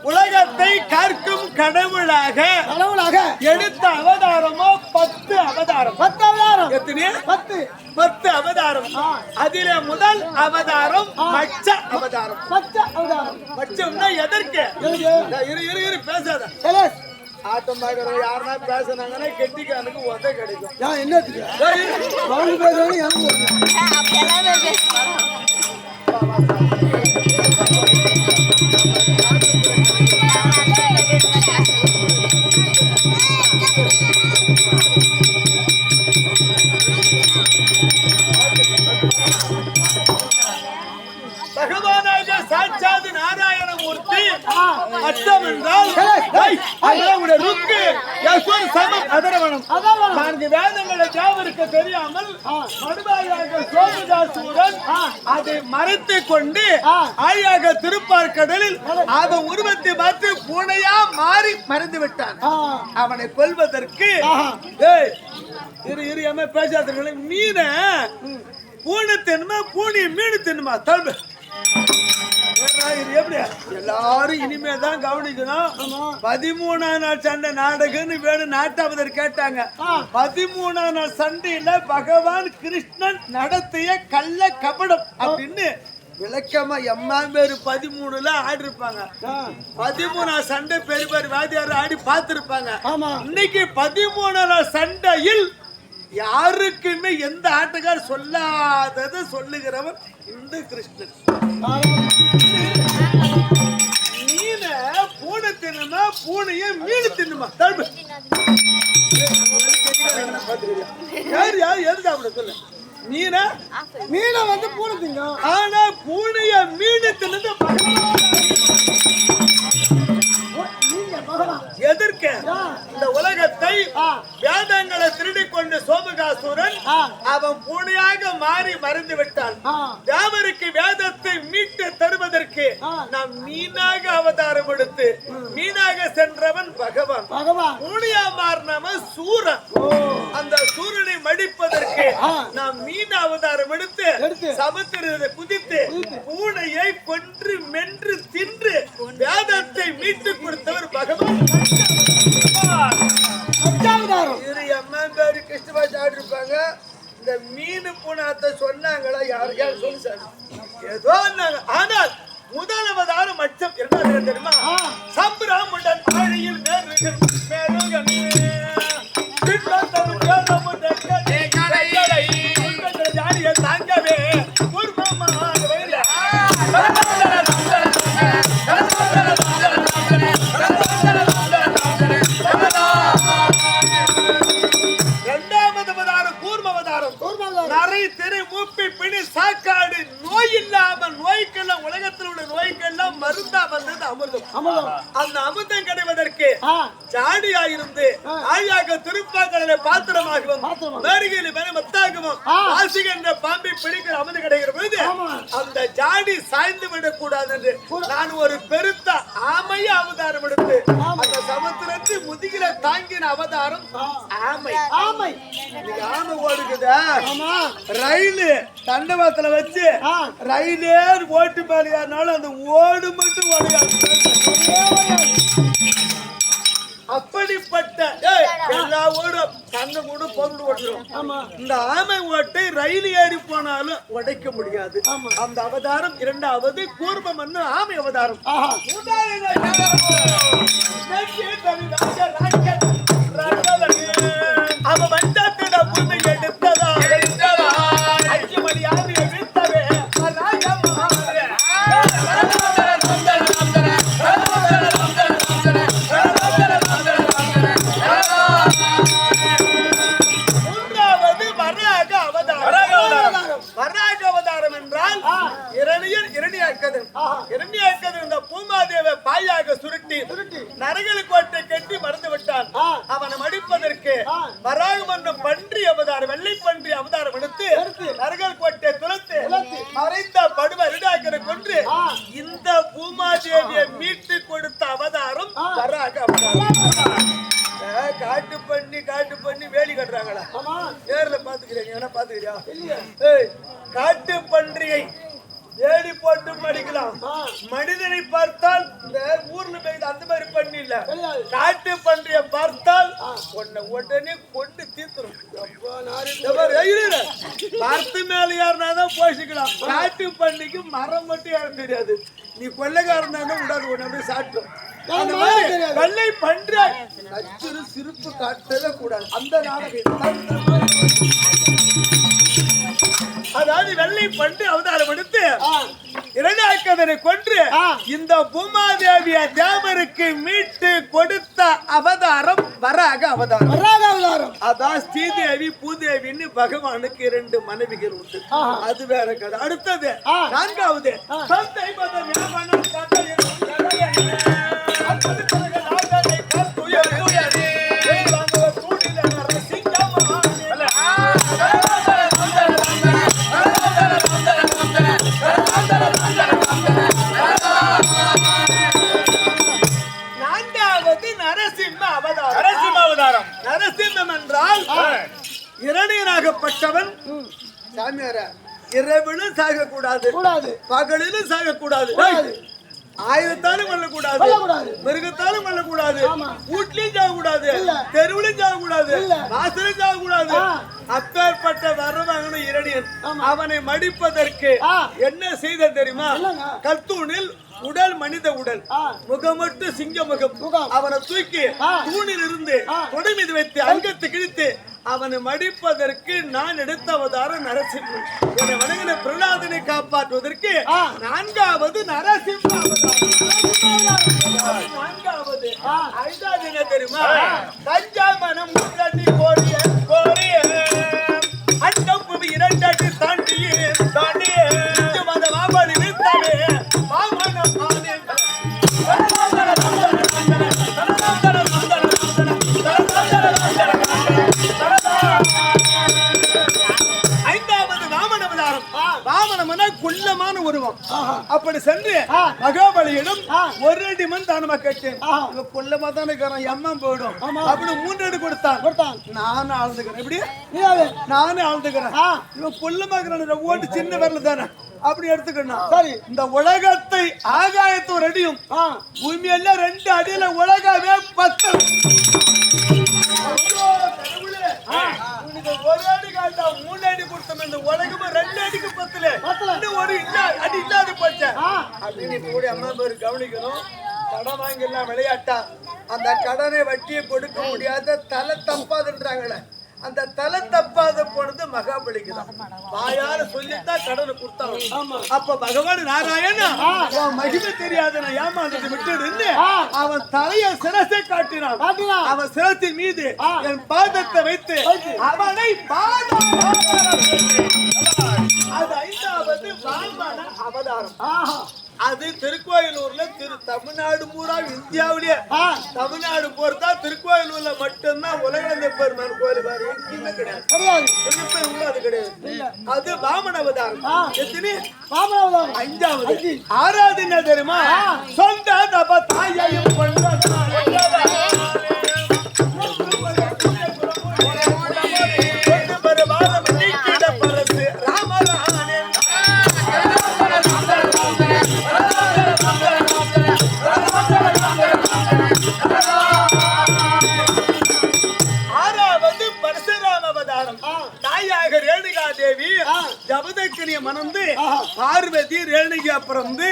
உலகத்தை கற்கும் கடவுளாக எடுத்த அவதாரமோ 10 அவதாரம். 10 அவதாரம் எத்தனை? 10 அவதாரம். அதிலே முதல் அவதாரம் மச்ச அவதாரம். மச்சம்னா எதற்கு? இரு பேசாத. ஆட்டம் பார்க்கற யாருன்னா பேசுனாங்கன்னா கெட்டிக்கானுக்கு உதவி கிடைக்கும். என்ன பகவானாக சாட்சாத் நாராயணமூர்த்தி அச்சம் என்றால் ருக்கு சமம் அதரவணம் 4 வேதங்களை ஜாவருக்கு தெரியாமல் மடுவாயாக சோமதாசூரன் அதை மறைத்துக் கொண்டு ஆயாக திருப்பார்கடலில் அவன் உருவத்தை பார்த்து பூனையா மாறி மறைந்து விட்டான். அவனை கொல்வதற்கு பேசாத மீன பூனை தின்னுமா பூனையை மீன் தின்னுமா தம்பு எல்லாரும் இனிமேதான் கவனிக்கணும். 13ஆம் நாள் சண்டை நாடகம்னு வேணும் நாட்டாவதர் கேட்டாங்க. 13ஆம் நாள் சண்டையில பகவான் கிருஷ்ணன் நடத்திய கள்ள கபடம் அப்படின்னு விளக்கமா எம்மா பேரு 13ல ஆடி இருப்பாங்க. 13ஆம் சண்டை பெரிய பெரிய வாதியார் ஆடி பார்த்திருப்பாங்க. இன்னைக்கு 13ஆம் நாள் சண்டையில் யாருக்குமே எந்த ஆட்டக்கார் சொல்லாதது சொல்லுகிறவன் இந்த கிருஷ்ணன். மீன பூனை தின்னுமா பூனைய மீன் தின்னுமா தம்பு எது சாப்பிட சொல்லு. மீனை வந்து பூனை திங்கும். ஆனா பூனைய மீன் தின்னு எதற்கு? இந்த உலகத்தை வேதங்களை திருடி கொண்டு சோமகாசுரன் அவன் பூனையாக மாறி மறைந்து விட்டான். தேவருக்கு வேதத்தை மீட்டு தருவதற்கு நாம் மீனாக அவதாரம் எடுத்து மீனாக சென்றவன் பகவான். பூனையா மாறினவன் சூரன். அந்த சூரனை மடிப்பதற்கு நாம் மீன் அவதாரம் எடுத்து சமுத்திரத்தை குதித்து பூனையை கொன்று மென்று தின்று வேதத்தை மீட்டு கொடுத்தவர் பகவான். இருப்பாங்க. இந்த மீன் பூனாத்த சொன்னாங்களா யாரும் சொல்லி சார் ஏதோ ஆனால் முதல் அவதாரம் மச்சம் என்ன தெரியுமா? சம்பிராமுடன் வழியில் தாங்கவே ஒரு மருந்தா வந்தது அமிர்தம். அந்த அமிர்தம் கிடைவதற்கு ஜாடியாயிருந்து ஆழியாக திருப்பாக்கடலை பாத்திரமாகவும் மேரிகையில் மத்தாகவும் வாசிக என்ற பாம்பை பிடிக்கிற அமிர்தம் கிடைக்கிற பொழுது அந்த ஜாடி சாய்ந்து விடக்கூடாது என்று நான் ஒரு பெருத்த ஆமைய அவதாரம் எடுத்து அந்த சமுத்திரத்தை முதுகில தாங்கின அவதாரம் ஆமை. ஆமை ஓடுக்குதா ரயிலு தண்டவாளத்துல வச்சு ரயிலே ஓட்டு மேலேனாலும் அந்த ஓடு மட்டும் ஓடுகாது. அப்படிப்பட்ட எல்லா ஓடும் தங்க கூட பொருள் ஓட்டுறோம். இந்த ஆமை ஓட்டை ரயில் ஏறி போனாலும் உடைக்க முடியாது. அந்த அவதாரம் இரண்டாவது கூர்மம் ஆமை அவதாரம். அவ வந்தாத்திட பூமி எடுத்ததா 5 மணி ஆவி எடுத்தவே இந்த பூமாதேவ பாயாக சுருட்டி நரகல் கோட்டை கட்டி மறந்து விட்டான். அவனை மடிப்பதற்கு வராக மன்றம் பன்றி அவதாரம் வெள்ளை பன்றி அவதாரம் எடுத்து நரகல் கோட்டை துளத்து மறைந்த படுவரிடாக்கரை கொன்று இந்த பூமாதேவியை மீட்டு கொடுத்த அவதாரம் வராக அவதாரம். காட்டு பண்ணி வேலி கட்டுறாங்களா? நேர்ல பாத்துக்கிறீங்க பாத்துக்கிறியா? காட்டு பன்றியை ஏடி போட்டு மடிக்கலாம். மனிதனை பார்த்தால் இந்த ஊர்ல போய் அந்த மாதிரி பண்ணி இல்ல, காட்டு பன்றிய பார்த்தால் உடனே கொண்டு தீர்த்துரும். மரத்து மேல யாருனாதான் போஷிக்கலாம். காட்டு பன்றிக்கு மரம் மட்டும் யாரும் தெரியாது. நீ கொள்ளைக்காரன் விடாது ஒண்ணு அப்படியே சாப்பிட்டோம். வெள்ளை பன்றி சிரிப்பு காட்டவே கூடாது. அந்த நாடகம் அதாவது வெள்ளை பன்றி அவதாரம் எடுத்து இரண்டாக்கதனை கொன்று இந்த பூமாதேவிய தேவருக்கு மீட்டு கொடுத்த அவதாரம் வராக அவதாரம். அதான் ஸ்ரீதேவி பூதேவின்னு பகவானுக்கு 2 மனைவிகள் உண்டு. அது வேற கதை. அடுத்தது 4வது சந்தை மதம் நரசிம்மம் என்றால் இரணியனாகப்பட்டவன் சாமியார இரவிலும் சாகக்கூடாது, பகலிலும் சாகக்கூடாது, ஆயுதத்தாலும் கொள்ளக்கூடாது, மிருகத்தாலும் கொள்ளக்கூடாது, வீட்லயும் சாகக்கூடாது, தெருவிலும் சாகக்கூடாது, வாசலும் சாகக்கூடாது. அப்பேற்பட்ட வரவாங்கன்னு இரணியன். அவனை மடிப்பதற்கு என்ன செய்த தெரியுமா? கல்தூணில் உடல் மனித உடல், முகம் மட்டும் சிங்க முகம். அவனை தூக்கி தூணில் இருந்து கொடை மீது வைத்து அங்கத்தை கிழித்து அவனை மடிப்பதற்கு நான் எடுத்த அவதாரம் நரசிம்மன். என்னை வணங்கின பிரகலாதனை காப்பாற்றுவதற்கு 4வது நரசிம்ம அவதாரம். 4வது 5வது என்ன தெரியுமா? தஞ்சாமனம் 3 கோடிய அண்டம் புவி 2 அடி தாண்டியே மாபடி நிறுத்தவே மாமனம் குள்ளமான உருவம். அப்படி சென்று மகாபலியிடம் 1 அடி மண் தானமா கேட்டேன். குள்ளமா தானே அம்மா போயிடும் அப்படி 3 அடி கொடுத்தான். நானும் ஆழ்ந்துக்கிறேன். எப்படி நானே ஆழ்ந்துக்கிறேன். இவன் குள்ளமாக்குறான் ஓட்டு சின்ன வரல தானே அப்படி எடுத்துக்கணும். சரி, இந்த உலகத்தை ஆகாயத்து 1 அடியும் பூமி எல்லாம் 2 அடியில உலகமே 10. 1 அடி காட்டா 3 அடி கொடுத்தோம். இந்த உலகமே 2 அடிக்கு 10 ஒரு அடி இல்லாத போச்ச அப்படின்னு இப்ப கூட அம்மா பேரு கவனிக்கணும். கடன் வாங்கிடலாம் விளையாட்டா, அந்த கடனை வட்டியை கொடுக்க முடியாத தலை தப்பாதுன்றாங்களே, அந்த தலை தப்பாத போனது மகாபலிக்கு தான். வாயால சொல்லித்தான் கடனை கொடுத்தாங்க. அப்ப பகவான் நாராயணா மகிமை தெரியாத நான் ஏமாந்ததை விட்டு அவன் தலைய சிரசை காட்டினான். அவன் சிரத்தின் மீது என் பாதத்தை வைத்து அவனை அது 5வது வாமன அவதாரம். அது திருக்கோயிலூர்ல தமிழ்நாடு பூரா இந்தியாவிலேயே தமிழ்நாடு பொறுத்தா திருக்கோயிலூர்ல மட்டும்தான் உலகளந்த பெருமாள் கோயில் பாரு எங்கேயுமே கிடையாது. அது கிடையாது. அது வாமன அவதாரம். எத்தனை? 5வது. 6வது என்ன தெரியுமா? சொந்த தப தாயையும் ஜபதக்கினிய மணந்து பார்வதி ரேணுகா பிறந்து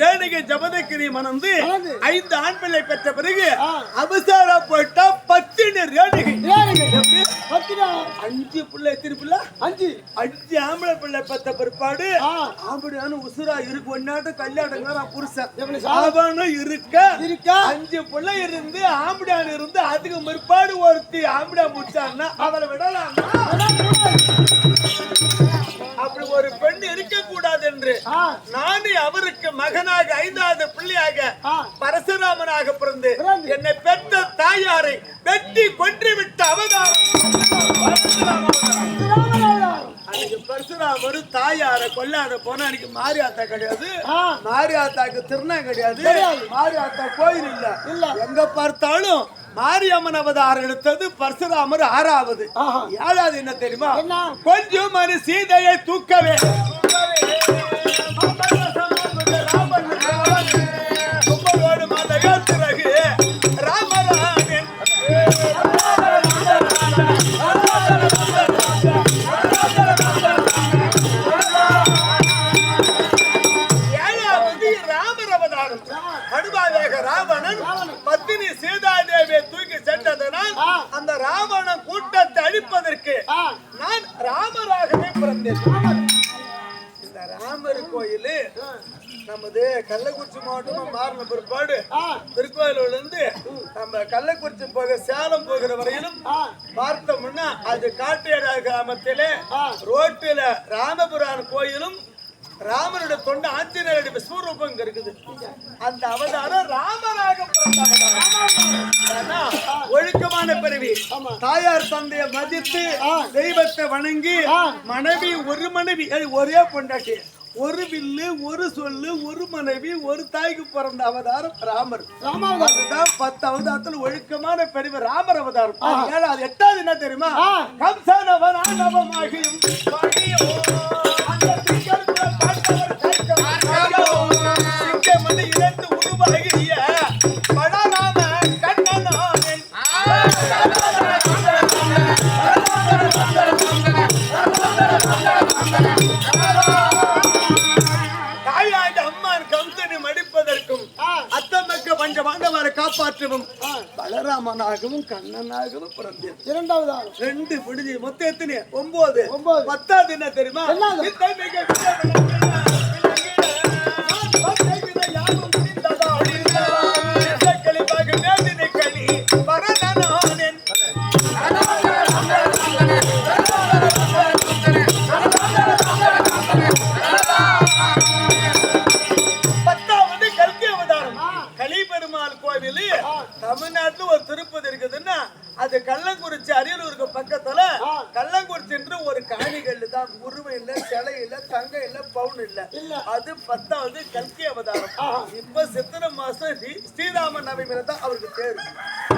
ரேணுகை ஜபதக்கினிய மணந்து 5 ஆண் பிள்ளை பெற்ற பிறகு அவசர போயிட்டா 10 ரேணுகை 5 பிள்ளை எத்தனை பிள்ளை 5 ஆம்பளை பிள்ளை பெற்ற பிற்பாடு ஆம்படியான உசுரா இருக்கு ஒன்னாட்ட கல்யாணம் புருஷன் அவனும் இருக்க 5 பிள்ளை இருந்து ஆம்படியான இருந்து அதுக்கு பிற்பாடு ஒருத்தி ஆம்படியா முடிச்சான்னா அவளை விடலாம். அப்படி ஒரு பெண் இருக்க கூடாது என்று நானே அவருக்கு மகனாக 5வது பிள்ளையாக பரசுராமனாக பிறந்து என்னை பெற்ற தாயாரை வெட்டி கொன்று விட்ட அவதாரம் அன்னைக்கு பரசுராமர் தாயாரை கொல்லாத போனா அன்னைக்கு மாரியாத்தா கிடையாது. மாரியாத்தாக்கு திருநா கிடையாது. மாரியாத்தா கோயில் இல்ல. எங்க பார்த்தாலும் மாரியம்மன் அவதாரம் எடுத்தது பரசுராமர் 6வது. 7வது என்ன தெரியுமா? கொஞ்சம் மனு சீதையை தூக்கவே ராவணன் பத்தினி சீதாதேவியை தூக்கி சென்றதனால் அந்த ராவணன் கூட்டத்தை அழிப்பதற்கு நான் ராமராகவே பிறந்தேன். இந்த ராமர் கோயில் நமது கள்ளக்குறிச்சி மாவட்டம் மாறின பிற்பாடு திருக்கோயிலூர்ல இருந்து நம்ம கள்ளக்குறிச்சி போக சேலம் போகிற வரையிலும் பார்த்தோம்னா அது காட்டேரா கிராமத்திலே ரோட்டில ராமபுரான் கோயிலும் ராமனுடைய தொண்டு ஆஞ்சநேயருடைய விஸ்வரூபம் இங்க இருக்குது. அந்த அவதாரம் ராமராக ஒழுக்கமான பிறவி. தாயார் தந்தையை மதித்து தெய்வத்தை வணங்கி மனைவி ஒரு மனைவி ஒரே பொண்டாட்டி ஒரு வில்லு ஒரு சொல்லு ஒரு மனைவி ஒரு தாய்க்கு பிறந்த அவதாரம் ராமர். அதுதான் 10 அவதாரத்தில் ஒழுக்கமான பிரிவு ராமர் அவதாரம். 7வது 8வது என்ன தெரியுமா? கம்சனவன் ஆணவமாகியும் சிங்கமணி 2 உருவாகிய படராம கண்ணனானே தாயாண்ட அம்மான் கம்சனை மடிப்பதற்கும் அத்தமக்க பஞ்ச பாண்டவரை காப்பாற்றவும் பலராமனாகவும் கண்ணனாகவும் பிறந்தேன். 2 விடுதி மொத்தம் எத்தனை? 9. 10வது என்ன தெரியுமா? தமிழ்நாட்டுல ஒரு திருப்பதி இருக்குதுன்னா அது கள்ளங்குறிச்சி அரியலூருக்கு பக்கத்துல கள்ளங்குறிச்சி என்று ஒரு காணிகள் தான். உருவம் இல்ல, சிலை இல்ல, தங்க இல்ல, பவுன் இல்ல. அது 10வது கல்கி அவதாரம். இப்ப சித்திரை மாசம் ஸ்ரீராம நவமி தான் அவருக்கு பேரு.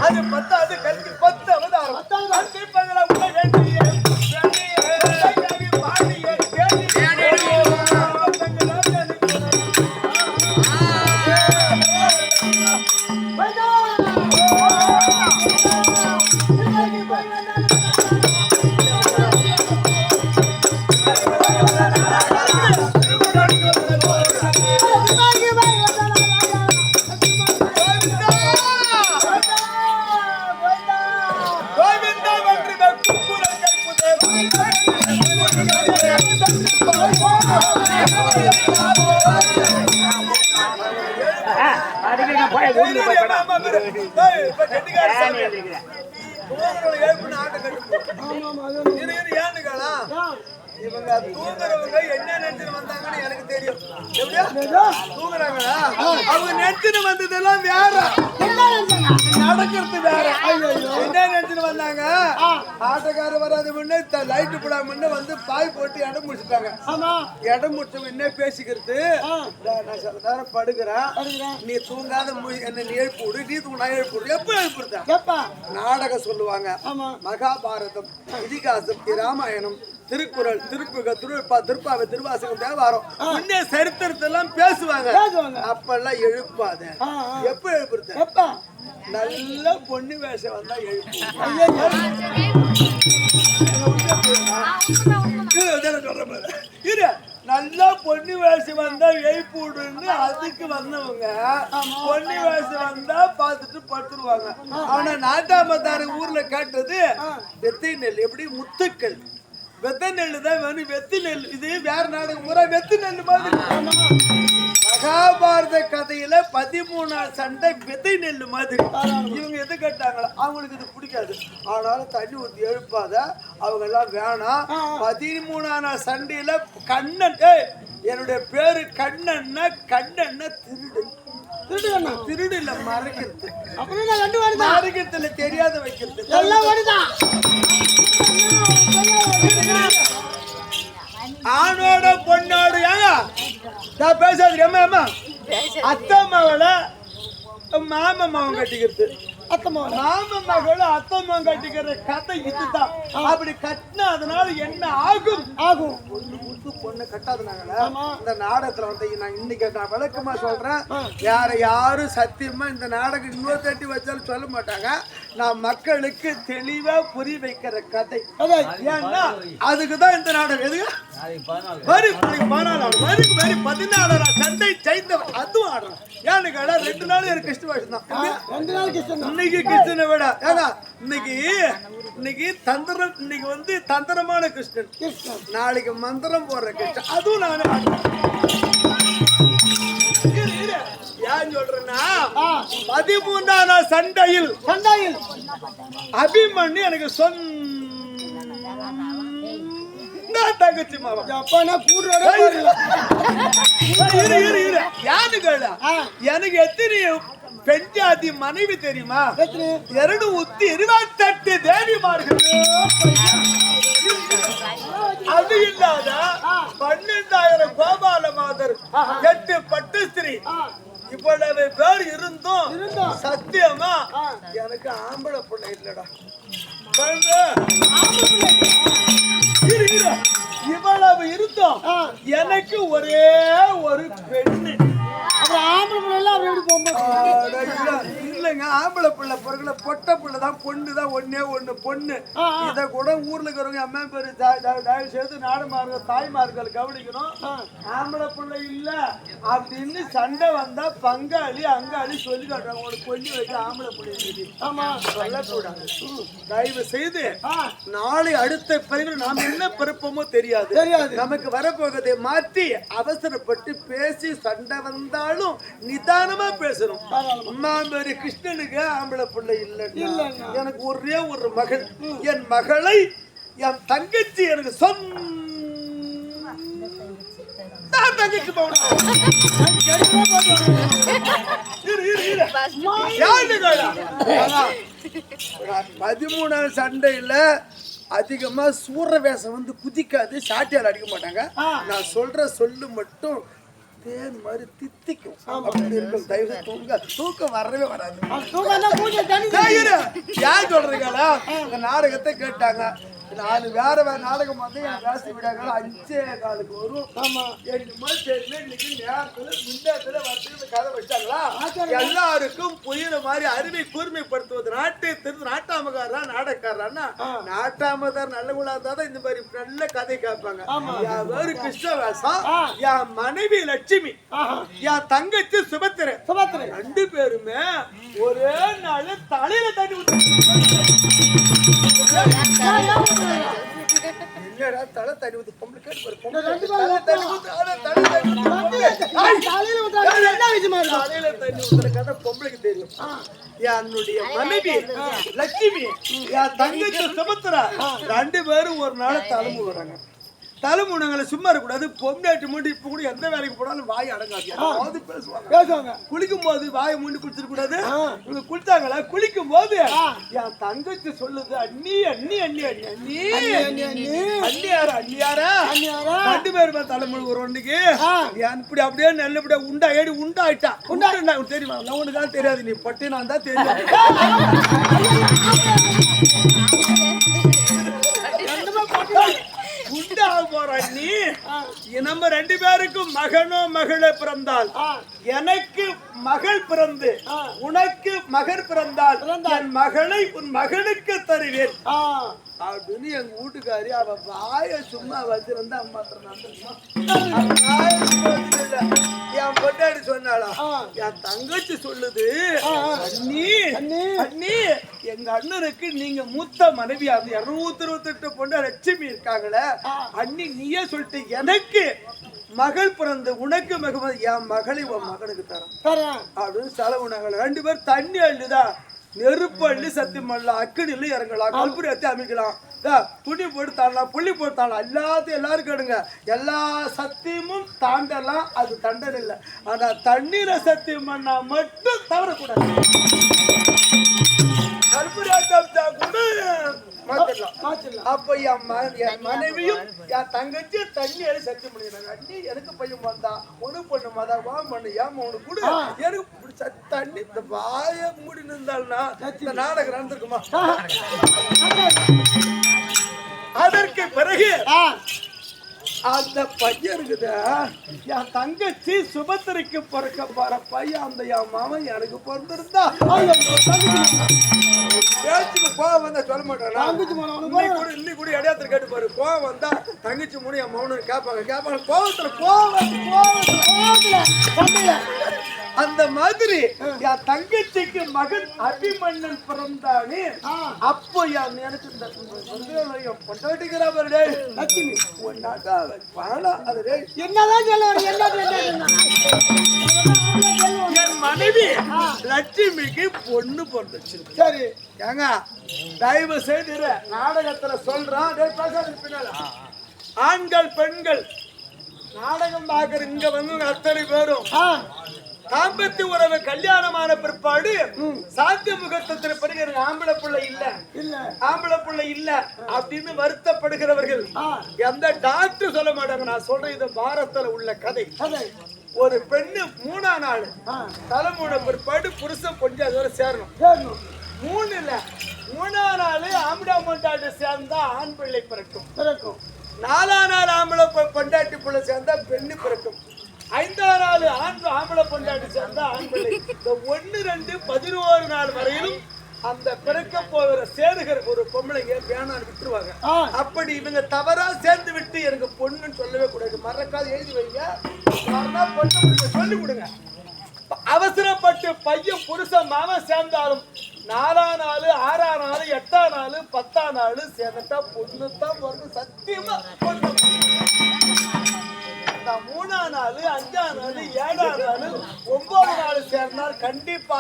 அது 10வது கல்கி 10 அவதாரம். இவங்க தூங்குறவங்க என்ன நினைச்சு வந்தாங்கன்னு எனக்கு தெரியும். எப்படியா தூங்குறாங்களா? அவங்க நினைச்சு வந்ததெல்லாம் வேற, நடக்கிறது வேற. என்ன நினைச்சு வந்தாங்க? ஆட்டக்காரர் வராது முன்னே லைட்டு போடாம முன்ன வந்து பாய் போட்டு இடம் முடிச்சுட்டாங்க. இடம் முடிச்ச முன்னே பேசிக்கிறது, நான் சில நேரம் படுக்கிறேன், நீ தூங்காத என்ன நீ எழுப்பி விடு, நீ தூங்க எழுப்பி விடு. எப்ப எழுப்பிடுத்த நாடகம் சொல்லுவாங்க. மகாபாரதம், இதிகாசம், ராமாயணம், திருக்குறள், திருப்பாவை, திருவாசகம், தேவாரம், முன்னே சரித்திரத்தெல்லாம் பேசுவாங்க. அப்பெல்லாம் எழுப்பாத. எப்ப எழுப்புறது? நல்ல பொண்ணு வேஷம் வந்தா எழுப்பு. நல்லா பொண்ணு வேஷம் வந்தா எழுப்பு விடுன்னு அதுக்கு வந்தவங்க பொண்ணு வேஷம் வந்தா பார்த்துட்டு படுத்துருவாங்க. ஆனா நாட்டாமத்தாரு ஊர்ல கேட்டது வெத்தை நெல், எப்படி முத்துக்கள் வெத்த நெல்லு தான் வேணும். வெத்தி நெல் இது வேற நாடகம் பூரா வெத்தி நெல்லு மாதிரி. மகாபாரத கதையில 13 சண்டை விதை நெல்லு மாதிரி. இவங்க எது கேட்டாங்களா? அவங்களுக்கு இது பிடிக்காது. ஆனாலும் தண்ணி ஊற்றி எழுப்பாத, அவங்க எல்லாம் வேணாம். 13 சண்டையில கண்ணன், என்னுடைய பேரு கண்ணன்னா, கண்ணன்னா திருடு. திருடு இல்ல, மறைக்கிறது. மறைக்கிறதுல தெரியாத வைக்கிறது. ஆணோட பொண்ணோடு நான் பேசாது. அம்மா அத்தை மகளை மாமன் மகன் கட்டிக்கிறது. மாமன் மகளை அத்தை மகன் கட்டிக்கிற கதை இதுதான். அப்படி கட்டினா அதனால என்ன ஆகும்? பொண்ணு கொடுத்து பொண்ணு கட்டாதனால இந்த நாடகத்துல வந்து நான் இன்னைக்கு நான் விளக்கமா சொல்றேன். வேற யாரும் சத்தியமா இந்த நாடகம் இன்னொரு தட்டி வச்சாலும் சொல்ல மாட்டாங்க. நான் மக்களுக்கு தெளிவா புரிய வைக்கிற கதை. ஏன்னா அதுக்குதான் இந்த நாடகம். எதுக்கு 14 சண்டை ஜெயித்தவர் அதுவும் ஆடுறோம். ஏன்னு கேட்டா 2 நாள் எனக்கு கிருஷ்ண வருஷம் தான். இன்னைக்கு கிருஷ்ணனை விட ஏன்னா இன்னைக்கு தந்திரம், இன்னைக்கு வந்து தந்திரமான கிருஷ்ணன், நாளைக்கு மந்திரம் போடுற கிருஷ்ணன் அதுவும் நானே ஏன் சொல்றேன்னா 13 சண்டையில் அபிமன்யு எனக்கு தங்கச்சி மாவன் எனக்கு எத்தனை பெண் ஜாதி மனைவி தெரியுமா? 228 தேவிமார்கள். அது இல்லாத 12,000 கோபால மாதர், 8 பட்டுஸ்திரீ, இவ்வளவு பேர் இருந்தும் சத்தியமா எனக்கு ஆம்பளை பிள்ளை இல்லடா. இவ்வளவு இருந்தோம் எனக்கு ஒரே ஒரு பெண்ணு. இல்லைங்க, ஆம்பளை பிள்ளை பிறகுல பொட்டை பிள்ளை தான், பொண்ணு தான், ஒன்னே ஒண்ணு பொண்ணு. இத கூட ஊர்ல இருக்கிறவங்க அம்மா பேரு தயவு செய்து நாடுமார்கள் தாய்மார்கள் கவனிக்கணும். ஆம்பளை பிள்ளை இல்ல அப்படின்னு சண்டை வந்தா பங்காளி அங்காளி சொல்லி காட்டுறாங்க. உனக்கு பொண்ணு வச்சு ஆம்பளை பிள்ளை சொல்லக்கூடாது. தயவு செய்து நாளை அடுத்த பிறகு நாம் என்ன பிறப்போமோ தெரியாது. நமக்கு வரப்போகதை மாற்றி அவசரப்பட்டு பேசி சண்டை வந்தாலும் நிதானமா பேசணும். அம்மா பேரு கிருஷ்ணனுக்கு ஆம்பளை பிள்ளை இல்லை. எனக்கு ஒரே ஒரு மகள். என் மகளை என் தங்கச்சி எனக்கு தங்கச்சி போகணும். 13 சண்டையில அதிகமா சூர வேஷம் வந்து குதிக்காது, சாட்டியால் அடிக்க மாட்டாங்க. நான் சொல்ற சொல்லு மட்டும் தேன் மாதிரி தித்திக்கும். அப்படி இருக்கும். தயவு தூக்கம் வரவே வராது. யார் சொல்றீங்களா? இந்த நாடகத்தை கேட்டாங்க. 4 வேற நாடகம் வந்து என் ராசி விடாங்க 5:15 வரும். 8 மணி தேதியில இன்னைக்கு நேரத்துல முன்னேற்ற வருஷத்துக்கு கதை வச்சாங்களா? எல்லாருக்கும் புரியுற மாதிரி அறிவை கூர்மைப்படுத்துவது. நாட்டாமக்காரா நாடகக்காரா? நாட்டாமதார் நல்ல குழாதான் இந்த மாதிரி நல்ல கதை கேட்பாங்க. என் வேறு கிருஷ்ண வேஷம், என் மனைவி லட்சுமி, என் தங்கச்சி சுபத்திரை, 2 பேருமே ஒரே நாள் தலையில தண்ணி என்னடா தலை தண்ணி ஊத்து பொம்பளை கேட்டு பொம்பளைக்கு தெரியும். என்னுடைய மனைவி லட்சுமி, என் தங்கச்சி சுபத்திரா 2 பேரும் ஒரு நாள் தலைமை வராங்க. தலைமுனங்களை சும்மா இருக்கக்கூடாது. பொம்னாட்டி மூடி இப்ப கூட எந்த வேலைக்கு போனாலும் வாய் அடங்காது பேசுவாங்க. குளிக்கும் போது வாயை மூடி குளிச்சிட கூடாது. இவங்க குளிச்சாங்களா? குளிக்கும் போது என் தங்கச்சி சொல்லுது, அண்ணி அண்ணி அண்ணி அண்ணி அண்ணி அண்ணியாரா 2 பேருமே தலைமுறை ஒரு ஒண்ணுக்கு இப்படி அப்படியே நல்லபடியா உண்டாயிட்டா தெரியுமா? நான் உனக்கு தான் தெரியாது, நீ பட்டி நான் தான் தெரியும். உண்டாக போற நீ நம்ம 2 பேருக்கும் மகனோ மகளே பிறந்தால், எனக்கு மகள் பிறந்து உனக்கு மகர் பிறந்தால் என் மகளை உன் மகனுக்கு தருவேன் அப்படின்னு எங்க வீட்டுக்காரி அவ வாய சும்மா வச்சிருந்தா என் பொட்டாடி சொன்னாளா? என் தங்கச்சி சொல்லுது, அண்ணி அண்ணி எங்க அண்ணனுக்கு நீங்க மூத்த மனைவியா 228 பொண்ணு லட்சுமி இருக்காங்களே, அண்ணி நீயே சொல்லிட்டு எனக்கு மகள் பிறந்து உனக்கு மகன் என் மகளை உன் மகனுக்கு தரேன் அப்படின்னு செலவு. நாங்கள் 2 பேர் தண்ணி அள்ளுதான் நெருப்பு அள்ளி சத்தியமல்ல அக்கடியில் இறங்கலாம், கல்புரி அத்தி அமைக்கலாம், துணி போட்டு தாண்டலாம், புள்ளி போட்டு தாண்டலாம், எல்லாத்தையும் எல்லாரும் கேடுங்க. எல்லா சத்தியமும் தாண்டலாம், அது தண்டனை இல்லை. ஆனா தண்ணீரை சத்தியம் பண்ணா மட்டும் தவறக்கூடாது. கல்புரி அத்தி கூட மாத்திடலாம். அப்ப என் மனைவியும் என் தங்கச்சி தண்ணி அள்ளி சத்தியம் பண்ணிடுறாங்க. அண்ணி எனக்கு பையன் வந்தா ஒண்ணு பொண்ணு மதா வா பண்ணு ஏமா ஒண்ணு கூட எனக்கு தண்ணி இந்த வாய மூடி நின்றாள்னா இந்த நாடகம் நடந்திருக்குமா? அதற்கு பிறகு அந்த பையன் இருக்குது என் தங்கச்சி சுபத்திரைக்கு பிறக்க போற பையன், அந்த என் மாமன் எனக்கு பிறந்திருந்தா பேச்சுக்கு கோவம் வந்தா சொல்ல மாட்டேன். இன்னி கூட இடையாத்திர கேட்டு பாரு, கோவம் வந்தா தங்கச்சி மூணு என் மௌனம் கேட்பாங்க கோவத்துல அந்த மாதிரி என் தங்கச்சிக்கு மகன் அபிமன்னன் பிறந்தானே, அப்போ எனக்கு இந்த பொண்டாட்டிக்கிறா பாரு லட்சுமி என்னதான் என் மனைவி லட்சுமிக்கு பொண்ணு பிறந்துச்சு. சரி ஏங்க தயவு செய்து நாடகத்துல சொல்றான், ஆண்கள் பெண்கள் நாடகம் பார்க்கற இங்க வந்து அத்தனை பேரும் தாம்பத்திய உறவு கல்யாணமான பிற்பாடு சாத்திய முகூர்த்தத்தில் பிறகு ஆம்பளை பிள்ளை இல்ல அப்படின்னு வருத்தப்படுகிறவர்கள் எந்த டாக்டர் சொல்ல மாட்டாங்க. நான் சொல்றேன், இது பாரதத்துல உள்ள கதை. ஒரு பெண்ணு 3ஆம் நாள் தலைமுறை பிற்பாடு புருஷன் கொஞ்சம் அதோட சேரணும். 3 இல்ல 3ஆம் நாள் ஆம்பளை பொண்டாட்டி சேர்ந்தா ஆண் பிள்ளை பிறக்கும். 4ஆம் நாள் ஆம்பளை பொண்டாட்டி பிள்ளை சேர்ந்தா பெண்ணு பிறக்கும். 5ஆம் நாள் ஆம்பளை பொண்டாட்டி சேர்ந்தா ஆண் பிள்ளை. இந்த 1, 2, 11 நாள் வரையிலும் அந்த பிறக்க போகிற சேருகிற ஒரு பொம்பளைங்க வேணான்னு விட்டுருவாங்க. அப்படி இவங்க தவறா சேர்ந்து விட்டு எனக்கு பொண்ணுன்னு சொல்லவே கூடாது. மறக்காது எழுதி வைங்க, பொண்ணு சொல்லி கொடுங்க. அவசரப்பட்டு பையன் புருஷன் மாமன் சேர்ந்தாலும் 4ஆம் நாள் 6ஆம் நாள் 8ஆம் நாள் 10ஆம் நாள் சேர்ந்துட்டா பொண்ணு தான் பொண்ணு. சத்தியமா பொண்ணு 3ஆம் நாள் 5ஆம் நாள் 7ஆம் நாள் 9ஆம் நாள் சேர்ந்தால் கண்டிப்பா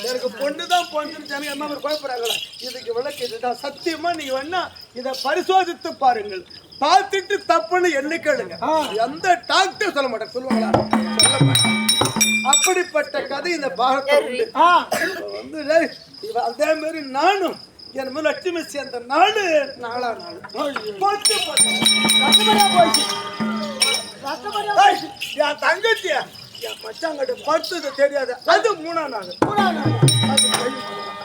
எனக்கு பொண்ணுதான் பொண்ணு என்ன குழப்பறாங்களா? இதுக்கு விளக்கு இதுதான். சத்தியமா நீங்க வேணா இதை பரிசோதித்து பாருங்கள், பார்த்துட்டு தப்புன்னு என்ன கேளுங்க. எந்த டாக்டர் சொல்ல மாட்டேன், சொல்லுவாங்களா? சொல்ல மாட்டேன். அப்படிப்பட்ட கதை இந்த பாகத்தில் வந்து அதே மாதிரி நானும் என் லட்சுமி சேர்ந்த நாள் 4ஆம் நாள் என் தங்கச்சிய என் மச்சாங்கிட்ட படுத்தது தெரியாது. அது 3ஆம் நாள்.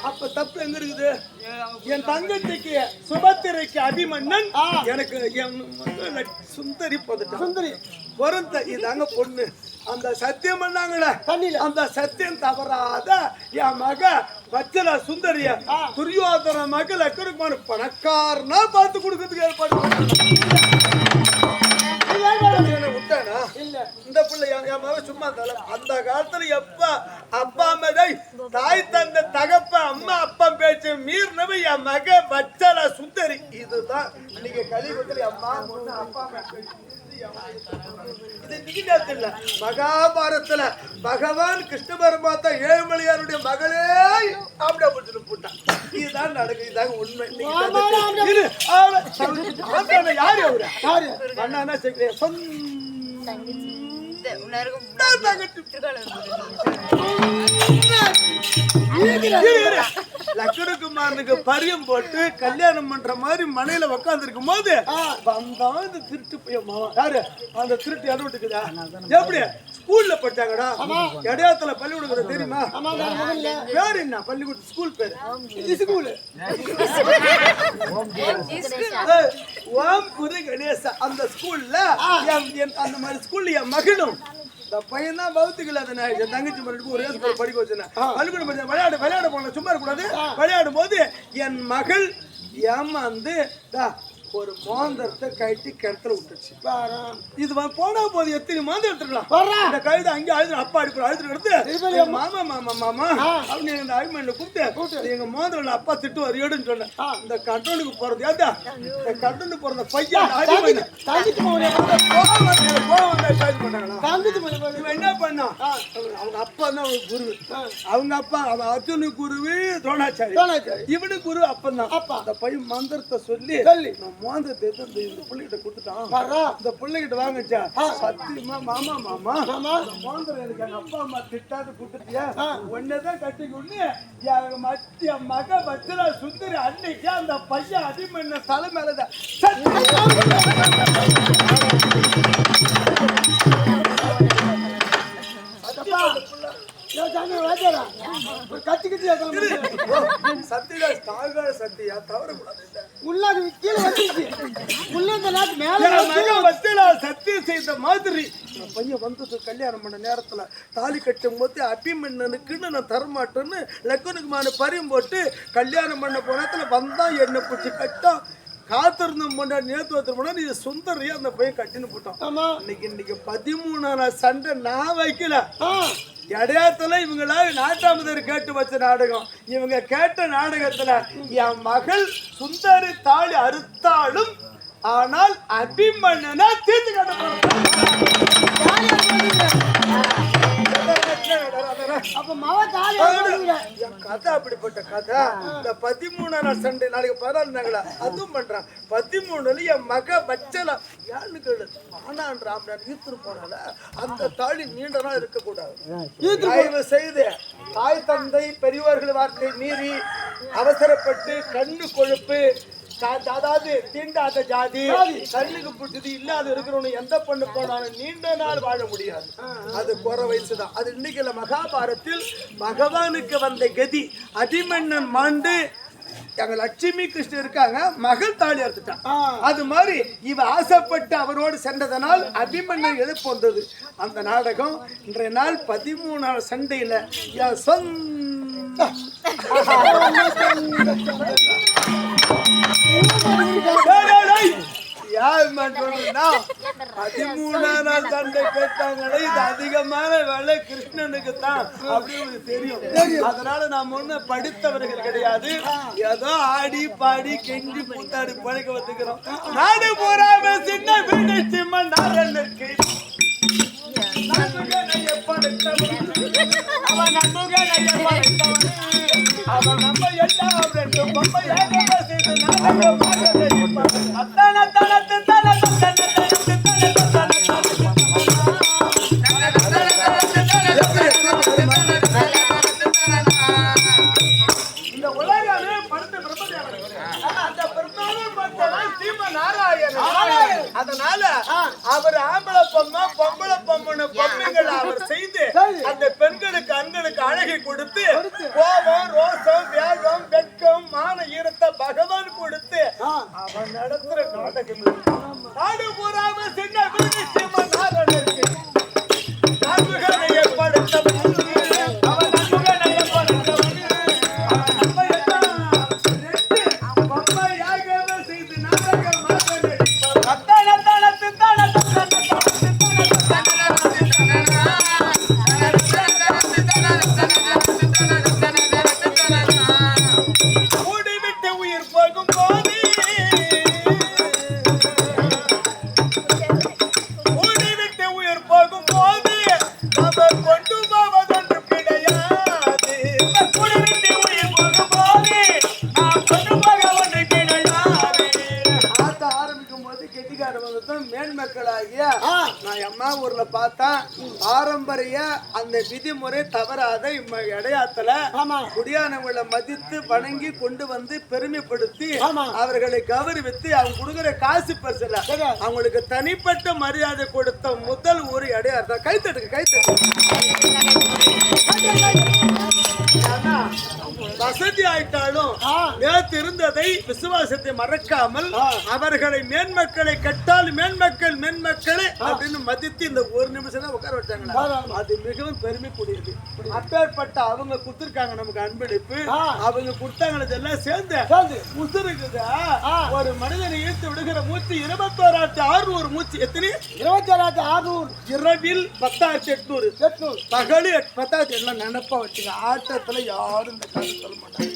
அப்ப தப்பு எங்க இருக்குது? என் தங்கச்சிக்கு சுபத்திரைக்கு அபிமன்னன், எனக்கு சுந்தரி சுந்தரி பொருந்த இதாங்க பொண்ணு. அந்த சத்தியம் பண்ணாங்களே, அந்த சத்தியம் தவறாத என் மக வச்சல சுந்தரிய துரியோதன மகள் அக்கருமான பணக்காரனா பார்த்து கொடுக்கறதுக்கு ஏற்பாடு விட்டானா? இல்ல, இந்த பிள்ளை என் மக சும்மா இருந்தாலும் அந்த காலத்துல எப்ப அப்பா அம்மா தாய் தந்த தகப்ப அம்மா அப்பா பேச்சு மீறினவ என் மக வச்சல சுந்தரி. இதுதான் இன்னைக்கு கலியுகத்துல அம்மா பொண்ணு அப்பா அம்மா இது நீங்க இல்ல. மகாபாரதத்துல பகவான் கிருஷ்ண பரமாத்மா ஏழுமலையாருடைய மகளே அப்படியே போட்டான். இதுதான் நாடகம் இதாங்க உண்மை. யாரு அவரு அண்ணா லட்சுமணகுமாரனுக்கு பரியம் போட்டு கல்யாணம் பண்ற மாதிரி மனையில உட்கார்ந்து இருக்கும் போது அந்த திருட்டு போய் மாமா யாரு அந்த திருட்டு இடம் விட்டுக்குதா எப்படி ஸ்கூல்ல படிச்சாங்கடா இடையாத்துல பள்ளிக்கூடம் தெரியுமா பேரு என்ன பள்ளிக்கூடம் ஸ்கூல் பேரு ஸ்கூலு ஓம் குரு கணேசா அந்த ஸ்கூல்ல அந்த மாதிரி ஸ்கூல்ல என் மகனும் இந்த பையன் தான் பௌத்திகள் அதை என் தங்கச்சி மறுபடியும் ஒரே ஸ்கூல் படிக்க வச்சேன் பள்ளிக்கூடம் படிச்சேன் விளையாட போன சும்மா இருக்கக்கூடாது விளையாடும் போது என் மகள் ஏமாந்து ஒரு மோந்திரத்தை கட்டி கிணத்துல விட்டுச்சு இது போனா போது எத்தனை மாந்தம் எடுத்துக்கலாம் இந்த கழுதை அங்கே அழுது அப்பா அழுது எடுத்து மாமா மாமா மாமா அப்படின்னு எங்க அபிமன்ல கூப்பிட்டு எங்க மோந்திரம் அப்பா திட்டுவார் எடுன்னு சொன்னேன் இந்த கட்டனுக்கு போறது ஏதா இந்த கட்டனுக்கு போறத பையன் என்ன பண்ணா அவங்க அப்பா தான் குரு அவங்க அப்பா அவன் அர்ஜுனு குருவி துரோணாச்சாரி இவனு குரு அப்பன் தான் அப்பா அந்த பையன் மந்திரத்தை சொல்லி மோந்திரத்தை இந்த பிள்ளைகிட்ட கொடுத்துட்டான் இந்த பிள்ளைகிட்ட வாங்கச்சா சத்தியமா மாமா மாமா மோந்திரம் எனக்கு எங்க அப்பா அம்மா திட்டாது கொடுத்துட்டியா ஒன்னதான் கட்டிக்கொண்டு என் மக வச்சுரா சுந்தரி அன்னைக்கு அந்த பையன் அடிமண்ண தலை மேலதான் கல்யாணம் பண்ண நேரத்துல தாலி கட்டும் போது அபிமன்னனுக்குன்னு நான் தரமாட்டேன்னு லக்குனுக்குமான பரியும் போட்டு கல்யாணம் பண்ண போனத்துல வந்தா என்ன பிடிச்சி கட்டும் காத்திருந்த முன்னாடி நேத்து முன்னாடி இது சுந்தரியா அந்த பையன் கட்டின்னு போட்டோம் இன்னைக்கு 13 சண்டை நான் வைக்கல இடையாத்துல இவங்கள நாட்டாமதர் கேட்டு வச்ச நாடகம் இவங்க கேட்ட நாடகத்துல என் மகள் சுந்தரி தாலி அறுத்தாலும் ஆனால் அபிமன்னனா தீர்த்து கதை அப்படிப்பட்ட கதை இந்த 13 சண்டை நாளைக்கு 14 அதுவும் பண்றான் 13 என் மக வச்சல ஏன்னு கேளு ஆனான்றான் ஈர்த்து போனால அந்த தாலி நீண்ட நாள் இருக்கக்கூடாது தயவு செய்து தாய் தந்தை பெரியவர்கள் வார்த்தை மீறி அவசரப்பட்டு கண்ணு கொழுப்பு அதாவது தீண்டாத ஜாதி கண்ணுக்கு பிடிச்சது இல்லாத இருக்கிறவனு எந்த பண்ணு போனாலும் நீண்ட நாள் வாழ முடியாது அது குறை வயசுதான் அது இன்னைக்கு மகாபாரத்தில் பகவானுக்கு வந்த கதி அபிமன்னன் மாண்டு எங்க லட்சுமி கிருஷ்ணன் இருக்காங்க மகள் தாலி அறுத்துட்டான் அது மாதிரி இவ ஆசைப்பட்டு அவரோடு சென்றதனால் அபிமன்னன் எதிர்ப்பு வந்தது அந்த நாடகம் இன்றைய நாள் 13 சண்டையில யார் மாட்டோம்னா 13 சண்டை கேட்டாங்களே இது அதிகமான வேலை கிருஷ்ணனுக்கு தான் அப்படின்னு தெரியும் அதனால நாம ஒண்ணு படித்தவர்கள் கிடையாது ஏதோ ஆடி பாடி கெஞ்சி பூத்தாடி பழக்க வந்துக்கிறோம் நாடு போறாம சின்ன வீடு சிம்மன் நாரனுக்கு அவன் நம்ம எல்லாம் ரெண்டும் பொம்மையாக செய்து இந்த உலகமே படுத்து அந்த அதனால அவர் ஆம்பளை பொம்பளை பொம்மனு பொம்மைகள் அவர் செய்து அந்த பெண்களுக்கு ஆண்களுக்கு அழகை கொடுத்து கோபம் ரோசம் வேகம் வெட்கம் மான ஈரத்தை பகவான் கொடுத்து அவன் நடத்துற நாடகம் நாடு பூராம சின்ன வீடு சிம்மன் நாரனுக்கு நான்குகளை ஏற்படுத்தவன் அவன் நன்முகனை ஏற்படுத்தவன் அவன் நம்ம எல்லாம் பொம்மையாக செய்து நாடகமாக மூடிவிட்டு உயிர் போகும் போது இல்லையா நான் அம்மா ஊர்ல பார்த்தா பாரம்பரிய அந்த விதிமுறை தவறாத இடையாத்துல குடியானவங்களை மதித்து வணங்கி கொண்டு வந்து பெருமைப்படுத்தி அவர்களை கௌரவித்து அவங்க கொடுக்கிற காசு பரிசுல அவங்களுக்கு தனிப்பட்ட மரியாதை கொடுத்த முதல் ஊர் இடையார் தான். கைத்தட்டுக்கு வசதி ஆயிட்டாலும் நேற்று இருந்ததை விசுவாசத்தை மறக்காமல் அவர்களை மேன்மக்களை கட்டால் மேன்மக்கள் அப்படின்னு மதித்து இந்த ஒரு நிமிஷம் தான் உட்கார வச்சாங்களா அது மிகவும் பெருமைக்குரியது. அப்பேற்பட்ட அவங்க கொடுத்திருக்காங்க நமக்கு அன்பளிப்பு. அவங்க கொடுத்தாங்களதெல்லாம் சேர்ந்து உசுருக்குது. ஒரு மனிதனை ஈர்த்து விடுகிற மூச்சு 21,600 மூச்சு. எத்தனை? 21,600. இரவில் 10,800 பகலு 10,000 எல்லாம் நினைப்பா வச்சுங்க. ஆட்டத்துல யாரும் இந்த காலம் சொல்ல மாட்டாங்க.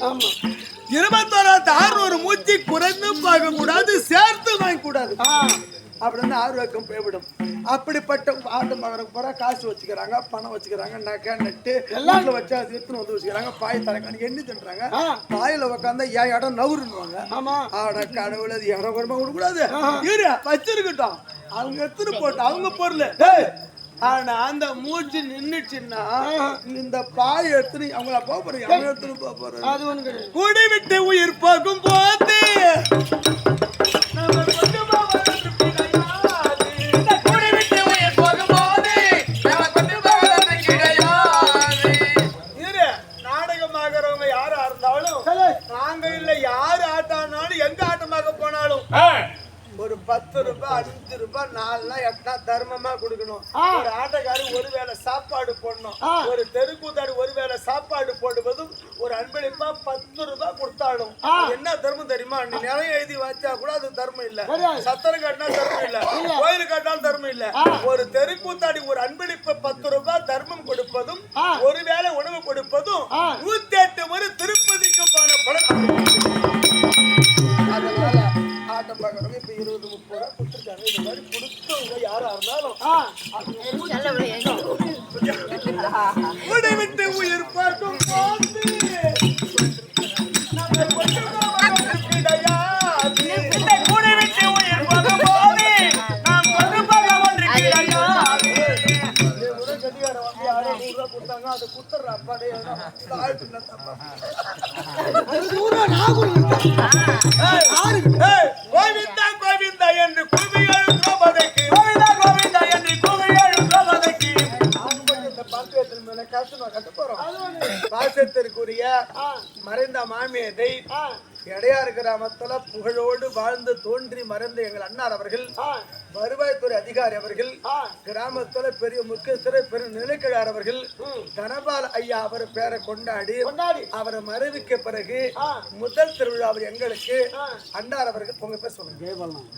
21,600 மூச்சு குறைந்து பார்க்க கூடாது, சேர்த்து வாங்க கூடாது. அப்படின்னு ஆர்வக்கம் போய்விடும். அப்படிப்பட்ட ஆட்டம் பார்க்கறதுக்கு போற காசு வச்சுக்கிறாங்க, பணம் வச்சுக்கிறாங்க, நகை நட்டு எல்லாம் வச்சு அது எடுத்துன்னு வந்து வச்சுக்கிறாங்க. பாய் தரக்கான எண்ணி தின்றாங்க. பாயில உட்காந்தா ஏன் இடம் நவுருன்னுவாங்க. ஆட கடவுள் அது இடம் குறமா விடக்கூடாது, வச்சிருக்கட்டும். அவங்க எடுத்துட்டு போட்டு அவங்க பொருள். ஆனா அந்த மூச்சு நின்னுச்சுன்னா இந்த பாய் எடுத்துட்டு அவங்கள போறீங்க, அவங்க எடுத்துட்டு போறேன். அது ஒண்ணு கூடி விட்டு உயிர் போகும் போது நாடகமாகறவங்க யாரா இருந்தாலும் நாங்க இல்ல யாரு ஆட்டானாலும் எங்க ஆட்டமாக போனாலும் ஒரு 10 ரூபாய் 5 ரூபாய் 4 8 தர்மமா கொடுக்கணும். ஒரு ஆட்டக்காரி ஒருவேளை சாப்பாடு போடணும். ஒரு தெருக்கூத்தாடி ஒருவேளை சாப்பாடு போடுவதும் ஒரு அன்பளிப்பா 10 ரூபாய் கொடுத்தாலும் என்ன தர்மம் தெரியுமா? நீ நிலையம் எழுதி வச்சா கூட அது தர்மம் இல்ல. சத்திரம் கட்டினா தர்மம் இல்ல, கோயில் கட்டினாலும் தர்மம் இல்ல. ஒரு தெருக்கூத்தாடி ஒரு அன்பளிப்பு 10 ரூபாய் தர்மம் கொடுப்பதும் ஒருவேளை உணவு கொடுப்பதும் 108 முறை திருப்பதிக்கு போன படம். அதனால ஆட்டம் பார்க்கறவங்க இப்ப 20-30 ரூபாய் கொடுத்துருக்காங்க. இந்த மாதிரி கொடுத்தவங்க யாரா இருந்தாலும் விட்டு உயிர் பார்க்கும் கொடுத்தாங்க அதை குத்துற அப்பாடே கோவிந்தா கோவிந்தா என்று குவியல் திரௌபதிக்கு, கோவிந்தா கோவிந்தா என்று குவியல் திரௌபதிக்கு. இந்த பாத்திரத்தின் மேல காசு கட்ட போறோம். பாசத்திற்குரிய மறைந்த மாமியத்தை எடையாறு கிராமத்துல புகழோடு வாழ்ந்து தோன்றி மறைந்த எங்கள் அண்ணார் அவர்கள், வருவாய்த்துறை அதிகாரி அவர்கள், கிராமத்துல பெரிய முக்கியஸ்தரை பெரிய நிலைக்கிழார் அவர்கள், தனபால் ஐயா அவர் பேரை கொண்டாடி அவரை மறைவுக்கு பிறகு முதல் திருவிழா அவர் எங்களுக்கு அண்ணார் அவர்கள் உங்க பேர் சொல்லுங்க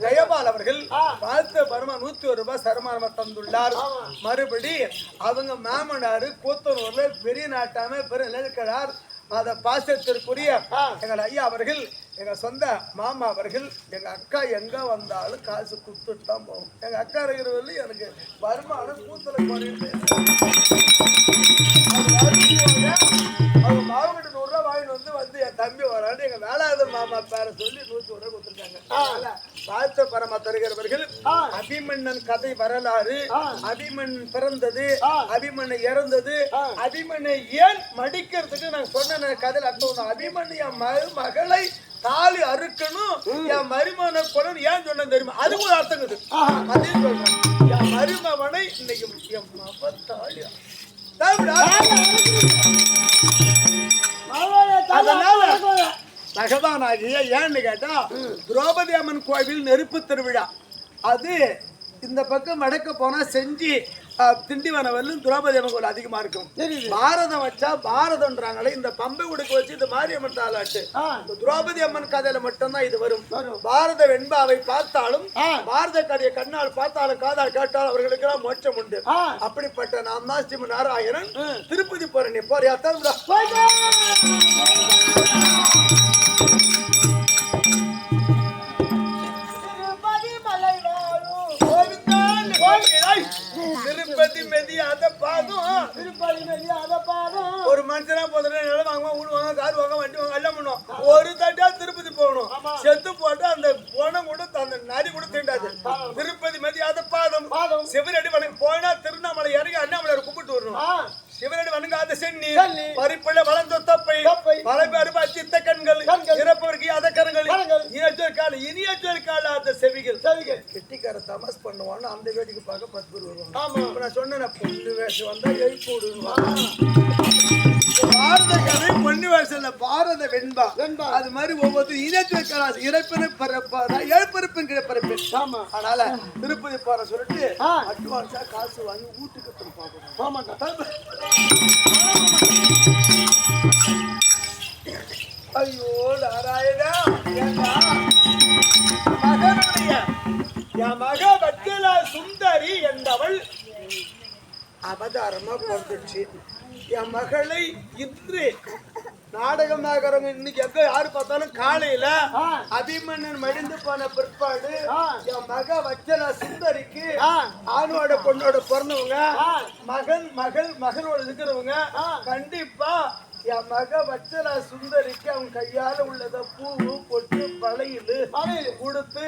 ஜெயபால் அவர்கள் வாழ்த்து பருமா 101 ரூபாய் சருமானமா தந்துள்ளார். மறுபடி அவங்க மாமனாரு கூத்தனூர்ல பெரிய நாட்டாம பெரிய நிலைக்கிழார் அத பாசத்திற்குரிய எங்கள் ஐயா அவர்கள், எங்க சொந்த மாமா அவர்கள், எங்க அக்கா எங்க வந்தாலும் காசு கொடுத்துட்டு தான் போகும். எங்க அக்கா இருக்கிறவர்கள் எனக்கு வருமானம் கூத்துல குறையுது. அவங்க மாவட்ட 100 ரூபாய் வாங்கிட்டு வந்து என் தம்பி வரான்னு எங்க வேளாத மாமா பேரை சொல்லி 101 ரூபாய் கொடுத்துருக்காங்க. வாழ்த்து பரமா தருகிறவர்கள் அபிமன்னன் கதை வரலாறு, அபிமன்னன் பிறந்தது, அபிமன்னன் இறந்தது, அபிமன்னை ஏன் மடிக்கிறதுக்கு நான் சொன்ன கதையில் அர்த்தம். அபிமன்னன் என் மகளை தாலி அறுக்கணும், என் மருமகனை கொலை ஏன் சொன்ன தெரியுமா? அது ஒரு அர்த்தங்குது. அதையும் சொல்றேன். என் மருமகனை இன்னைக்கு என் மக தாலி பகவானாகிய ஏன்னு கேட்டா திரௌபதி அம்மன் கோவில் நெருப்பு திருவிழா. அது இந்த பக்கம் வடக்க போனா செஞ்சி திண்டிவனவரிலும் திரௌபதி அம்மன் கோவில் அதிகமா இருக்கும். பாரதம் வச்சா பாரதம்ன்றாங்களே, இந்த பம்பை உடுக்க வச்சு இந்த மாரியம்மன் தாலாட்டு திரௌபதி அம்மன் கதையில மட்டும்தான் இது வரும். பாரத வெண்பாவை பார்த்தாலும் பாரத கதையை கண்ணால் பார்த்தாலும் காதால் கேட்டாலும் அவர்களுக்கு எல்லாம் மோட்சம் உண்டு. அப்படிப்பட்ட நாம் தான் ஸ்ரீ நாராயணன் திருப்பதி போறேன். போறியா? திருப்பதி மெதியாத பாதம், திருப்பதி மெதியாத பாதம். ஒரு மனுஷனா போதும் நிலம் வாங்குவோம், வீடு வாங்க, கார் வாங்க, வண்டி வாங்க, எல்லாம் பண்ணுவோம். ஒரு தட்டியா திருப்பதி போகணும். செத்து போட்டு அந்த போன கூட அந்த நரி கூட தீண்டாது. திருப்பதி மெதியாத பாதம். பறிப்புல வளர்ந்த தொப்பை பல பேர் சித்த கண்கள் இறப்பவருக்கு அத கரங்கள் இனியச்சொல் கால அந்த செவிகள் கெட்டிக்கார தமஸ் பண்ணுவான்னு அந்த வேடிக்கை பார்க்க 10 பேர் வருவாங்க. ஆமா நான் சொன்னேன் பொண்ணு வேஷம் வந்தா எழுப்பி விடுவாங்க. பாரத கதை பொண்ணு வேஷம்ல பாரத வெண்பா அது மாதிரி ஒவ்வொரு இனச்சொல் கால எழுப்பிறப்பின் கிடப்பிறப்பின். ஆமா அதனால திருப்பதி போற சொல்லிட்டு அட்வான்ஸா காசு வாங்கி வீட்டுக்கு பார்க்கணும். ஐயோ நாராயணா மகனுடைய என் மக வக்கல சுந்தரி என்பவள் அவதாரமா பிறந்துச்சு. என் மகளை இன்று நாடகமாகறவங்க இன்னைக்கு எங்க யாரு பார்த்தாலும் காலையில அபிமன்னன் மடிந்து போன பிற்பாடு என் மக வச்சல சுந்தரிக்கு ஆணோட பொண்ணோட பிறந்தவங்க மகன் மகள் மகளோட இருக்கிறவங்க கண்டிப்பா என் மக வச்சல சுந்தரிக்கு அவன் கையால உள்ளத பூவு பொட்டு பழையிலு கொடுத்து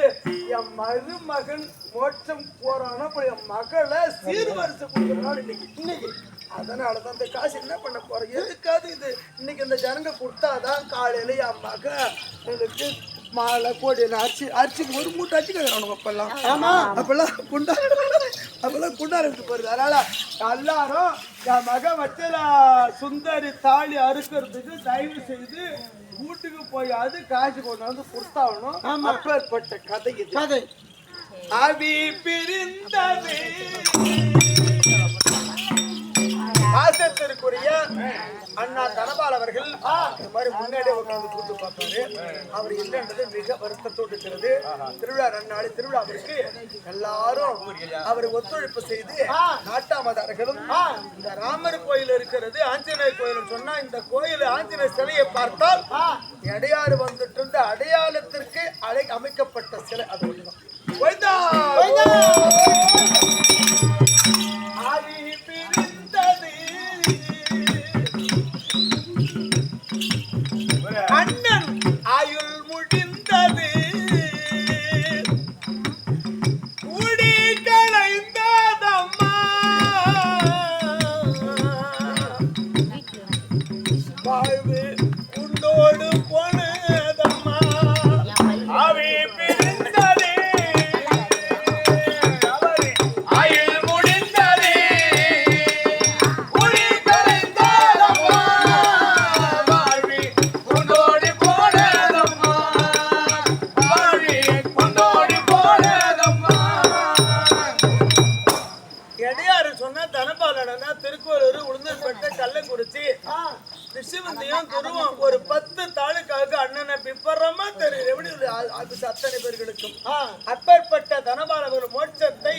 என் மருமகன் மோட்சம் போறானா என் மகளை சீர்வரிசை கொடுக்கறான் இன்னைக்கு. அதனாலதான் இந்த காசு என்ன பண்ண போறேன் எதுக்காது இது இன்னைக்கு இந்த ஜனங்க கொடுத்தாதான் காலையில என் மகளுக்கு மாலை கோடியில அரிசிக்கு ஒரு மூட்டை அரிசி கேட்கறானுங்க அப்பெல்லாம் குண்டா எடுத்து போறது. அதனால எல்லாரும் என் மக வச்சல சுந்தரி தாலி அறுக்கிறதுக்கு தயவு செய்து வீட்டுக்கு போய் அது காசு கொண்டு வந்து கொடுத்தாகணும். அப்பேற்பட்ட கதை கதை அவி பிரிந்தது பாசத்திற்குரிய அண்ணா தனபால் அவர்கள் இந்த மாதிரி முன்னாடியே உட்கார்ந்து கூட்டு பார்ப்பாரு. அவர் இல்லைன்றது மிக வருத்தத்தோடு இருக்கிறது. திருவிழா 2 நாள் திருவிழாவிற்கு எல்லாரும் அவர் ஒத்துழைப்பு செய்து நாட்டாமதார்களும் இந்த ராமர் கோயில் இருக்கிறது ஆஞ்சநேயர் கோயில் சொன்னா இந்த கோயில் ஆஞ்சநேயர் சிலையை பார்த்தால் இடையாறு வந்துட்டு இருந்த அடையாளத்திற்கு அமைக்கப்பட்ட சிலை அது அண்ணன் ஆயுள் முடிந்தது குடி களைந்ததம்மா வாழ்வு உண்டோடு போனதம்மா அவி பிரிந்தது ஆயுள் முடிந்தது குடி களைந்ததம்மா வாழ்வி உண்டோடு போனதம்மா வாழ்வி உண்டோடு போனதம்மா. எடையாறு சொன்னா தனபாலனா திருக்கோளூர் உளுந்தூர்பேட்டை கள்ளக்குறிச்சி கிருஷ்ணவந்தியும் துருவம் ஒரு 10 தாலுக்காவுக்கு அண்ணனை பிப்பரமா தெரியும் எப்படி அத்தனை பேர்களுக்கும் அப்பேற்பட்ட தனபாலவர் மோட்சத்தை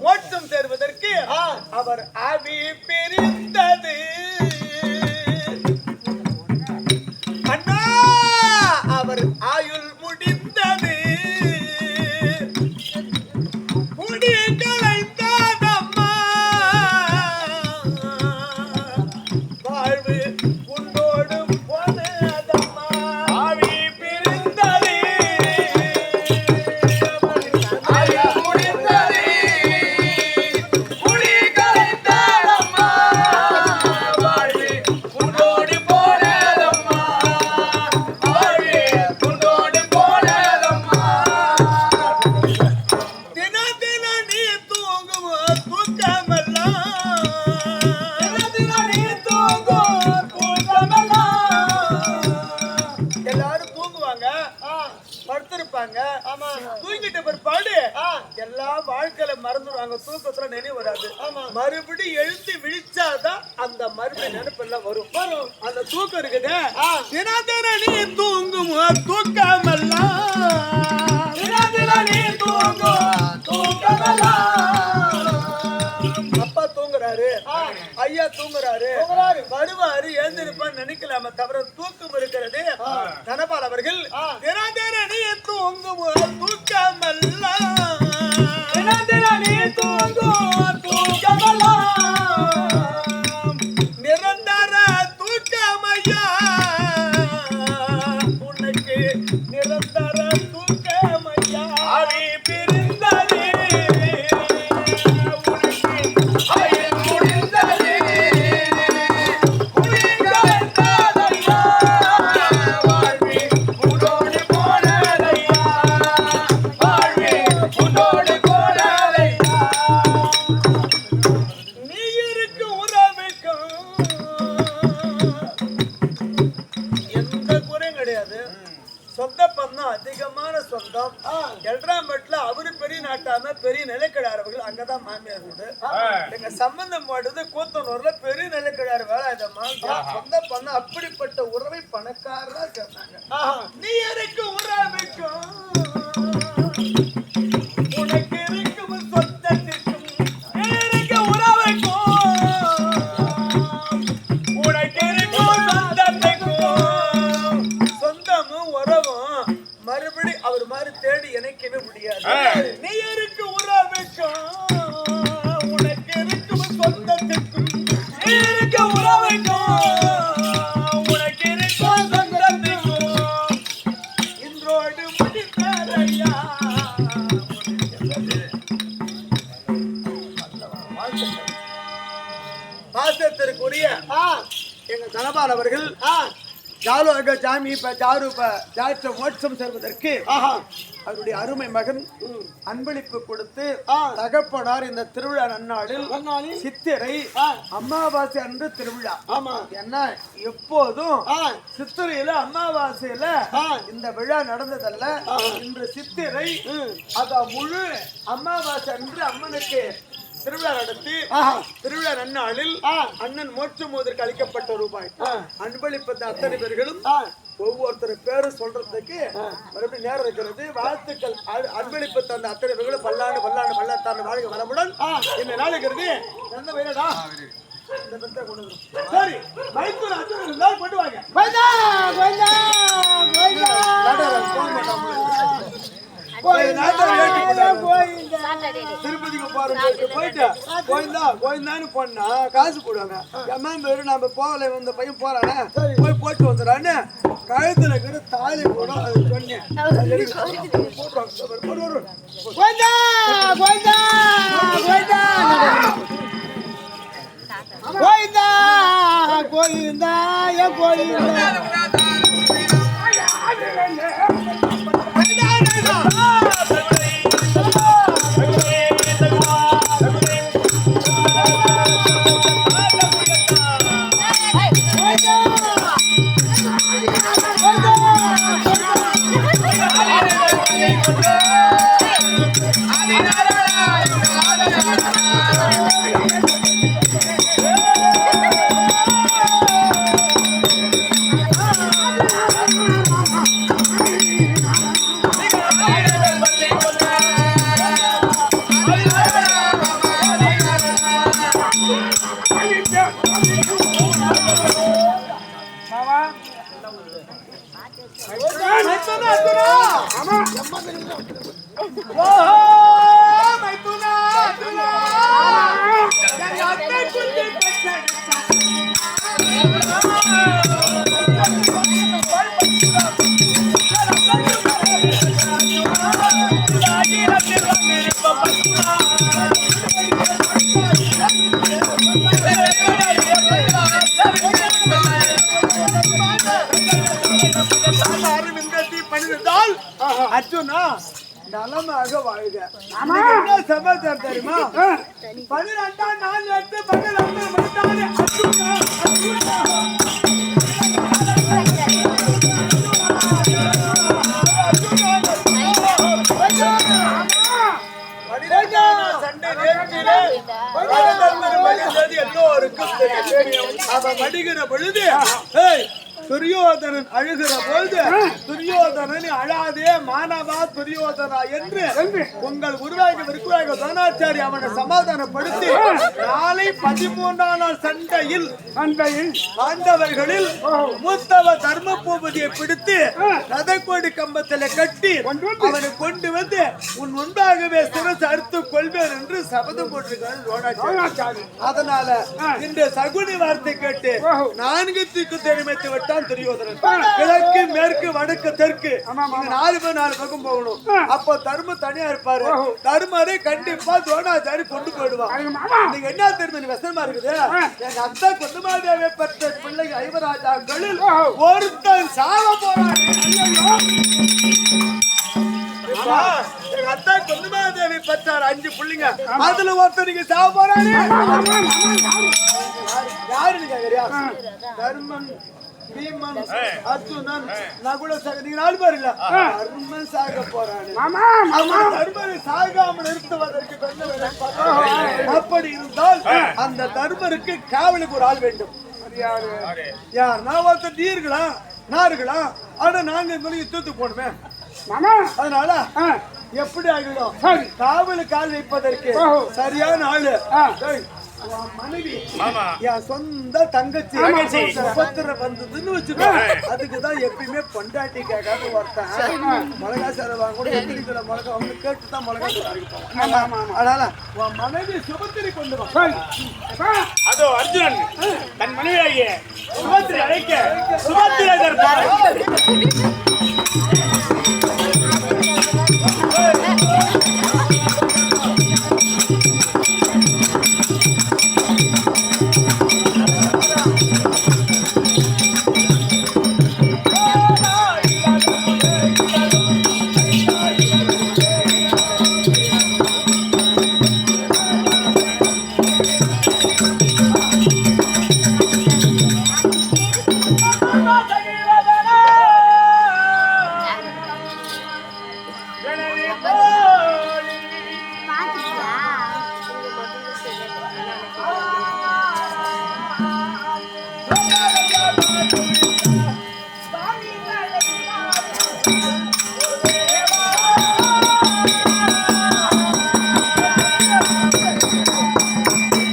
மோட்சம் சேர்வதற்கு அவர் ஆவி பிரிந்தது அண்ணா அவர் ஆயுள் முடிந்தது முடி களைந்ததம்மா வாழ்வு உண்டோடு போனதம்மா ஆவி பிரிந்தது ஆயுள் முடிந்தது முடி களைந்ததம்மா வாழ்வு உண்டோடு போனதம்மா வாழ்வு உண்டோடு போனதம்மா. தின தின நீ தூங்குவ தூக்கமெல்லாம் எல்லாரும் தூங்குவாங்க படுத்திருப்பாங்க. தூங்கிட்ட பிற்பாடு எல்லா வாழ்க்கையில மறந்துடுவாங்க. தூக்கத்துல நினைவு வராது. மறுபடி எழுந்து விழிச்சாதான் அந்த மறுபடி நினைப்பு எல்லாம் வரும். அந்த தூக்கம் இருக்குது தின தின நீ தூங்கும் தூக்கமெல்லாம் நீ அப்பா தூங்குறாரு ஐயா தூங்குறாரு வருவாரு எழுந்திருப்பான்னு நினைக்கலாம தவிர தூக்கம் இருக்கிறது. தனபால் அவர்கள் நீ தூங்கும் தூக்கமெல்லாம் நிரந்தர தூக்கமையா உனக்கு நிரந்தர தூக்கமையா ஆவி பிரிந்தது உனக்கு ஆயுள் முடிந்தது வந்தோம். எல்ராம்பேட்ல அவரு பெரிய நாட்டாம பெரிய நிலக்கிழார் அவர்கள் அங்கதான் மாமியார் வீடு. எங்க சம்பந்தம் போட்டது கூத்தனூர்ல பெரிய நிலக்கிழார் வேலாயுதம்மா சொந்த பண்ண. அப்படிப்பட்ட உறவை பணக்காரரா சேர்ந்தாங்க. நீ எனக்கு உறவுக்கும் உனக்கு இருக்கும் சொந்தத்திற்கும் எனக்கு உறவுக்கும் உனக்கு இருக்கும் சொந்தத்திற்கும் சொந்தமும் உறவும் மறுபடி அவர் மாதிரி தேடி இணைக்கவே முடியாது. நீ இருக்கு உறவுக்கும் உனக்கு இருக்கும் சொந்தத்திற்கும் இருக்க உறவுக்கும் உனக்கு இருக்கும் சொந்தத்திற்கும் இன்றோடு முடித்தாரையா. பாசத்திற்குரிய எங்க தனபால் அவர்கள் மோட்சம் செல்வதற்கு அவருடைய அருமை மகன் அன்பளிப்பு கொடுத்து தகப்பனார் இந்த திருவிழா நன்னாளில் சித்திரை அமாவாசை அன்று திருவிழா. என்ன எப்போதும் சித்திரையில அமாவாசையில இந்த விழா நடந்ததல்ல. இன்று சித்திரை அத முழு அமாவாசை அன்று அம்மனுக்கு திருவிழா நடத்தி திருவிழா நன்னாளில் அண்ணன் மோட்சம் மோதற்கு அளிக்கப்பட்ட ரூபாய் அன்பளிப்பட்ட அத்தனை பேர்களும் ஒவ்வொருத்தர் பேரும் சொல்றதுக்கு மறுபடியும் நேரம் இருக்கிறது. வாழ்த்துக்கள். அன்பளிப்பு தந்த அத்தனை பேர்களும் பல்லாண்டு பல்லாண்டு பல்லாத்தாண்டு வாழ்க்கை வரமுடன் இந்த நாளுங்கிறது எந்த வயலடா சரி மைத்தூர் அர்ஜுனன் கொண்டு வாங்க. திருப்பதிக்கு போயிட்டு போனா காசு போடுவாங்க. நம்ம போகல வந்த பையன் போறானே போய் போட்டு வந்துடான்னு கழுத்துல இருக்கிற தாலி கூட அது சொன்னேன். அர்ஜுனா நலமாக வாழ்க. என்ன சமாச்சாரம் தெரியுமா? 12ஆம் நாள் எடுத்து பகல் 9 மணித்தானே அர்ஜுனா சண்டை நேர்த்தியிலே எல்லோருக்கும் தெரியும். அவன் மடிகிற பொழுது துரியோதனன் அழுகிற பொழுது துரியோதனன் அழாதே மானவா துரியோதனா என்று உங்கள் உருவாக துரோணாச்சாரி அவனை சமாதானப்படுத்தி நாளை 13ஆம் நாள் சண்டையில் பாண்டவர்களில் மூத்தவ தர்ம பூபதியை பிடித்து ரதக்கோடி கம்பத்தில் கட்டி அவனை கொண்டு வந்து உன் முன்பாகவே சிரசு அறுத்து கொள்வேன் என்று சபதம் போட்டிருக்காரு துரோணாச்சாரி. அதனால இந்த சகுனி வார்த்தை கேட்டு 4 திக்கு தெரிவித்து விட்டான் துரியோதனன். கிழக்கு மேற்கு வடக்கு தெற்கு 4 பேர் 4 பக்கம் போகணும். அப்போ தர்ம தனியா இருப்பாரு. தர்மரை கண்டிப்பா துரோணாச்சாரி கொண்டு போயிடுவான். நீங்க என்ன தெரியுமா விஷயமா இருக்குது? எங்க அத்தா குந்தமாதேவி பெற்ற பிள்ளை 5 ராஜாக்களில் ஒருத்தன் சாவ போறான். எங்க அத்தா குந்தமாதேவி பெற்றார் 5 பிள்ளைங்க. அதுல ஒருத்தனுக்கு சாவ போறானே யாருன்னு கேக்குறியா? தர்மன் பீமன் அர்ஜுனன் நகுல நீங்க 4 பேர் இல்ல தர்மன் சாக போறானு தர்மனை சாகாமல் நிறுத்துவதற்கு அப்படி இருந்தால் அந்த தர்மருக்கு காவலுக்கு ஒரு ஆள் வேண்டும். யார் நான் ஒருத்தர் நீர்களா ஆனா நாங்க தூத்து போடுமே அதனால எப்படி ஆகிடும் காவலுக்கு ஆள் வைப்பதற்கு சரியான ஆளு மனைவி என் சொந்த தங்கச்சி சுபத்திர வந்ததுன்னு வச்சுக்கோ அதுக்குதான் எப்பயுமே பொண்டாட்டி கேட்காத ஒருத்தன் மிளகா செலவாங்க கூட எத்தனை கிலோ மிளகா அவங்க கேட்டுதான் மிளகா செலவாங்க. அதனால உன் மனைவி சுபத்திரி கொண்டு வா. அதோ அர்ஜுனன் தன் மனைவியாகிய சுபத்திரி அழைக்க சுபத்திரி பாத்துக்கியா